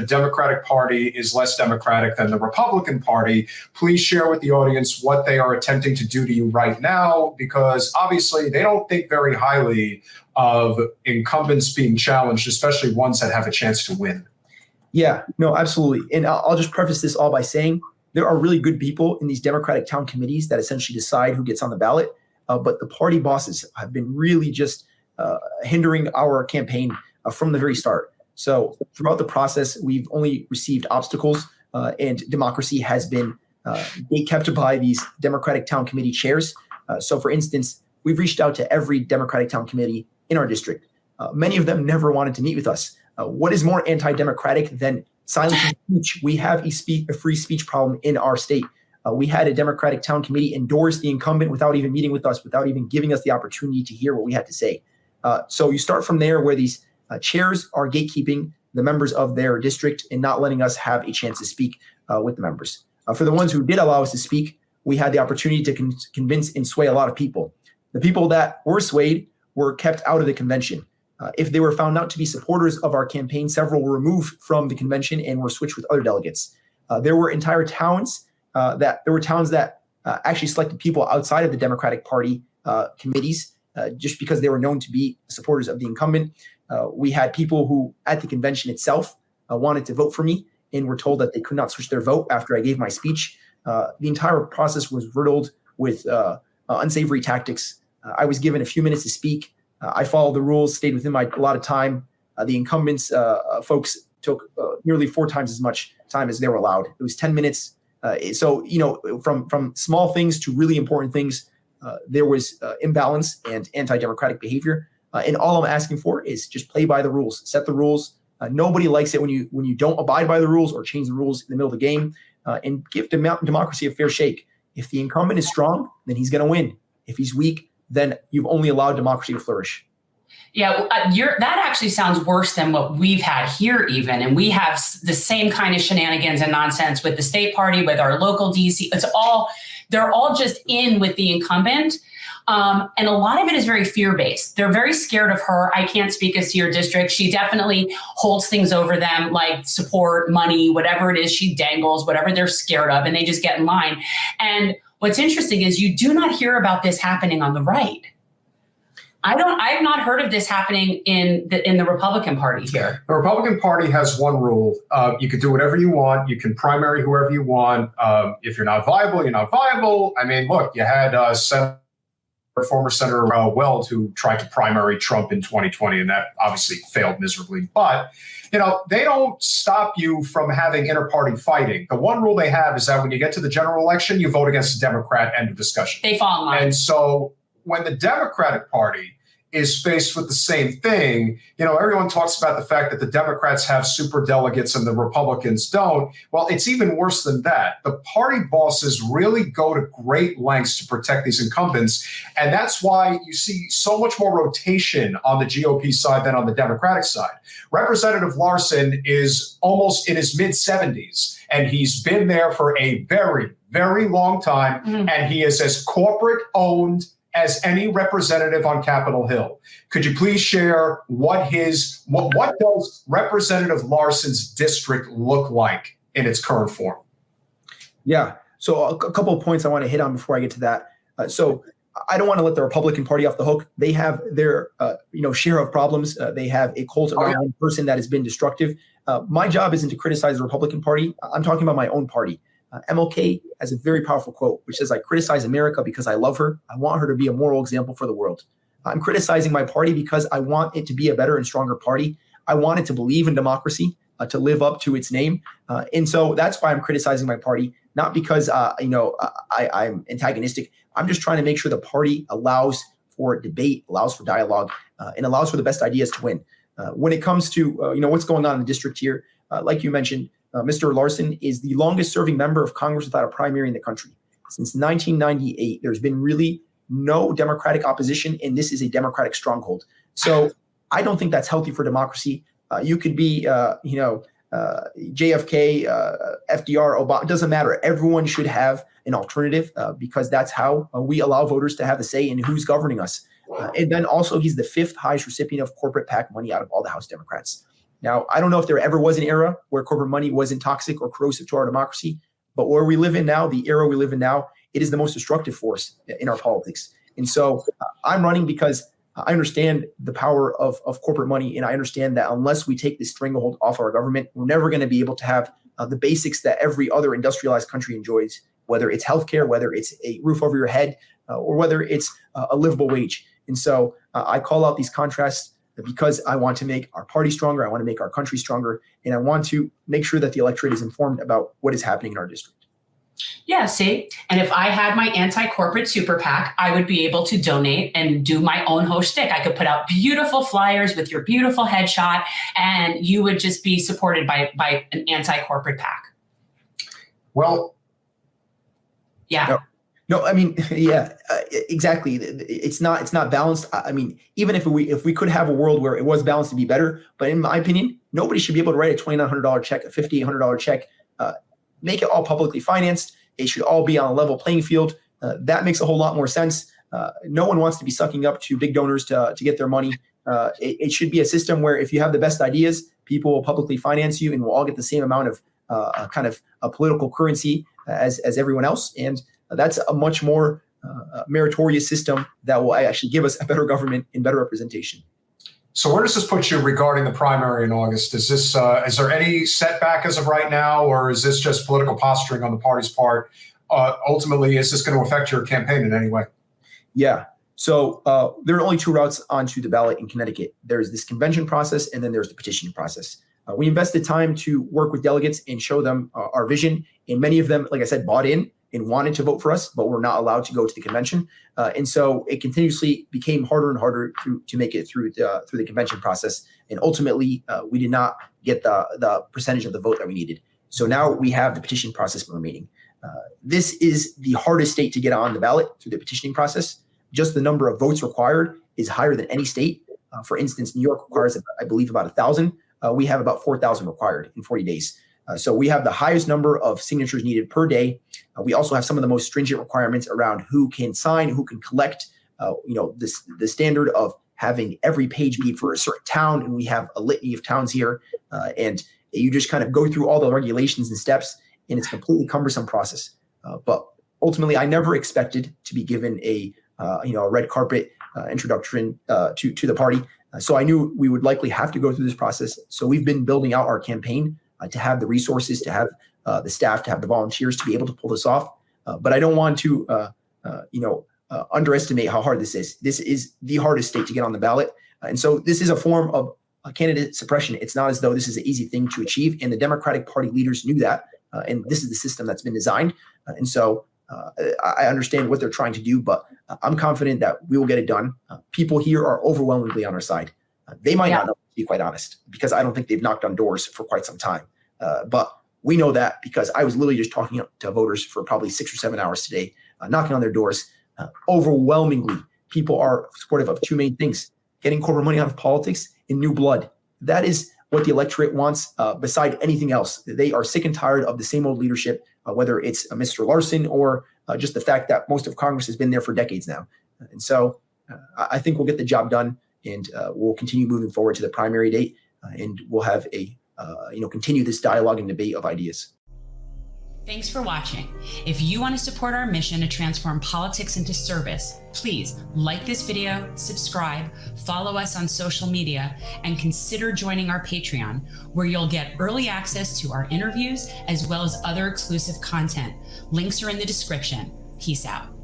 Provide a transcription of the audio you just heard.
Democratic Party is less democratic than the Republican Party. Please share with the audience what they are attempting to do to you right now, because obviously they don't think very highly of incumbents being challenged, especially ones that have a chance to win. Yeah, no, absolutely. And I'll just preface this all by saying there are really good people in these Democratic town committees that essentially decide who gets on the ballot. But the party bosses have been really just hindering our campaign from the very start. So throughout the process, we've only received obstacles, and democracy has been kept by these Democratic town committee chairs. So for instance, we've reached out to every Democratic town committee in our district. Many of them never wanted to meet with us. What is more anti-democratic than silencing speech? We have a free speech problem in our state. We had a Democratic town committee endorse the incumbent without even meeting with us, without even giving us the opportunity to hear what we had to say. So you start from there, where these chairs are gatekeeping the members of their district and not letting us have a chance to speak with the members. For the ones who did allow us to speak, we had the opportunity to convince and sway a lot of people. The people that were swayed were kept out of the convention. If they were found out to be supporters of our campaign, several were removed from the convention and were switched with other delegates. There were entire towns that actually selected people outside of the Democratic Party committees just because they were known to be supporters of the incumbent. We had people who, at the convention itself, wanted to vote for me and were told that they could not switch their vote after I gave my speech. The entire process was riddled with unsavory tactics. I was given a few minutes to speak. I followed the rules, stayed within my allotted time. The incumbents folks took nearly 4 times as much time as they were allowed. It was 10 minutes. So, from small things to really important things, there was imbalance and anti-democratic behavior. And all I'm asking for is just play by the rules, set the rules. Nobody likes it when you don't abide by the rules or change the rules in the middle of the game, and give democracy a fair shake. If the incumbent is strong, then he's going to win. If he's weak, then you've only allowed democracy to flourish. Yeah, that actually sounds worse than what we've had here even. And we have the same kind of shenanigans and nonsense with the state party, with our local DC. They're all just in with the incumbent. And a lot of it is very fear-based. They're very scared of her. I can't speak as to your district. She definitely holds things over them, like support, money, whatever it is she dangles, whatever they're scared of, and they just get in line. And what's interesting is you do not hear about this happening on the right. I've not heard of this happening in the Republican Party here. The Republican Party has one rule. You can do whatever you want. You can primary whoever you want. If you're not viable, you're not viable. I mean, look, you had former Senator Weld, who tried to primary Trump in 2020, and that obviously failed miserably. But, they don't stop you from having inter-party fighting. The one rule they have is that when you get to the general election, you vote against the Democrat, end of discussion. They fall in line. And so when the Democratic Party is faced with the same thing, everyone talks about the fact that the Democrats have super delegates and the Republicans don't. Well, it's even worse than that. The party bosses really go to great lengths to protect these incumbents. And that's why you see so much more rotation on the GOP side than on the Democratic side. Representative Larson is almost in his mid-70s, and he's been there for a very, very long time. Mm-hmm. And he is as corporate owned as any representative on Capitol Hill. Could you please share what does Representative Larson's district look like in its current form? Yeah. So a couple of points I want to hit on before I get to that. So I don't want to let the Republican Party off the hook. They have their share of problems. They have a cult around one person that has been destructive. My job isn't to criticize the Republican Party. I'm talking about my own party. MLK has a very powerful quote, which says, "I criticize America because I love her. I want her to be a moral example for the world." I'm criticizing my party because I want it to be a better and stronger party. I want it to believe in democracy, to live up to its name. And so that's why I'm criticizing my party, not because, I'm antagonistic. I'm just trying to make sure the party allows for debate, allows for dialogue, and allows for the best ideas to win. When it comes to, what's going on in the district here, like you mentioned, Mr. Larson is the longest serving member of Congress without a primary in the country. Since 1998, there's been really no Democratic opposition, and this is a Democratic stronghold. So I don't think that's healthy for democracy. You could be, JFK, FDR, Obama, it doesn't matter. Everyone should have an alternative because that's how we allow voters to have a say in who's governing us. And then also he's the 5th highest recipient of corporate PAC money out of all the House Democrats. Now, I don't know if there ever was an era where corporate money wasn't toxic or corrosive to our democracy, but where we live in now, the era we live in now, it is the most destructive force in our politics. And so I'm running because I understand the power of corporate money, and I understand that unless we take this stranglehold off our government, we're never going to be able to have the basics that every other industrialized country enjoys, whether it's healthcare, whether it's a roof over your head, or whether it's a livable wage. And so I call out these contrasts because I want to make our party stronger, I want to make our country stronger, and I want to make sure that the electorate is informed about what is happening in our district. Yeah, see, and if I had my anti-corporate super PAC, I would be able to donate and do my own host stick. I could put out beautiful flyers with your beautiful headshot, and you would just be supported by an anti-corporate PAC. Well, yeah. No, I mean, yeah, exactly. It's not balanced. I mean, even if we could have a world where it was balanced to be better, but in my opinion, nobody should be able to write a $2,900 check, a $5,800 check, make it all publicly financed. It should all be on a level playing field. That makes a whole lot more sense. No one wants to be sucking up to big donors to get their money. It should be a system where if you have the best ideas, people will publicly finance you, and we'll all get the same amount of kind of a political currency as everyone else. And that's a much more meritorious system that will actually give us a better government and better representation. So where does this put you regarding the primary in August? Is there any setback as of right now, or is this just political posturing on the party's part? Ultimately, is this going to affect your campaign in any way? Yeah. So there are only two routes onto the ballot in Connecticut. There's this convention process, and then there's the petitioning process. We invested time to work with delegates and show them our vision, and many of them, like I said, bought in and wanted to vote for us, but were not allowed to go to the convention. And so it continuously became harder and harder to make it through the convention process. And ultimately, we did not get the percentage of the vote that we needed. So now we have the petition process remaining. This is the hardest state to get on the ballot through the petitioning process. Just the number of votes required is higher than any state. For instance, New York requires, I believe, about 1,000. We have about 4,000 required in 40 days. So we have the highest number of signatures needed per day. We also have some of the most stringent requirements around who can sign, who can collect, the standard of having every page be for a certain town. And we have a litany of towns here. And you just kind of go through all the regulations and steps, and it's a completely cumbersome process. But ultimately, I never expected to be given a red carpet introduction to the party. So I knew we would likely have to go through this process. So we've been building out our campaign to have the resources, to have the staff, to have the volunteers to be able to pull this off. But I don't want to, underestimate how hard this is. This is the hardest state to get on the ballot. And so this is a form of candidate suppression. It's not as though this is an easy thing to achieve. And the Democratic Party leaders knew that. And this is the system that's been designed. And so I understand what they're trying to do, but I'm confident that we will get it done. People here are overwhelmingly on our side. They might not know, to be quite honest, because I don't think they've knocked on doors for quite some time. But we know that because I was literally just talking to voters for probably 6 or 7 hours today, knocking on their doors. Overwhelmingly, people are supportive of two main things: getting corporate money out of politics and new blood. That is what the electorate wants beside anything else. They are sick and tired of the same old leadership, whether it's Mr. Larson or just the fact that most of Congress has been there for decades now. And so I think we'll get the job done, and we'll continue moving forward to the primary date, and we'll have continue this dialogue and debate of ideas. Thanks for watching. If you want to support our mission to transform politics into service, please like this video, subscribe, follow us on social media, and consider joining our Patreon, where you'll get early access to our interviews as well as other exclusive content. Links are in the description. Peace out.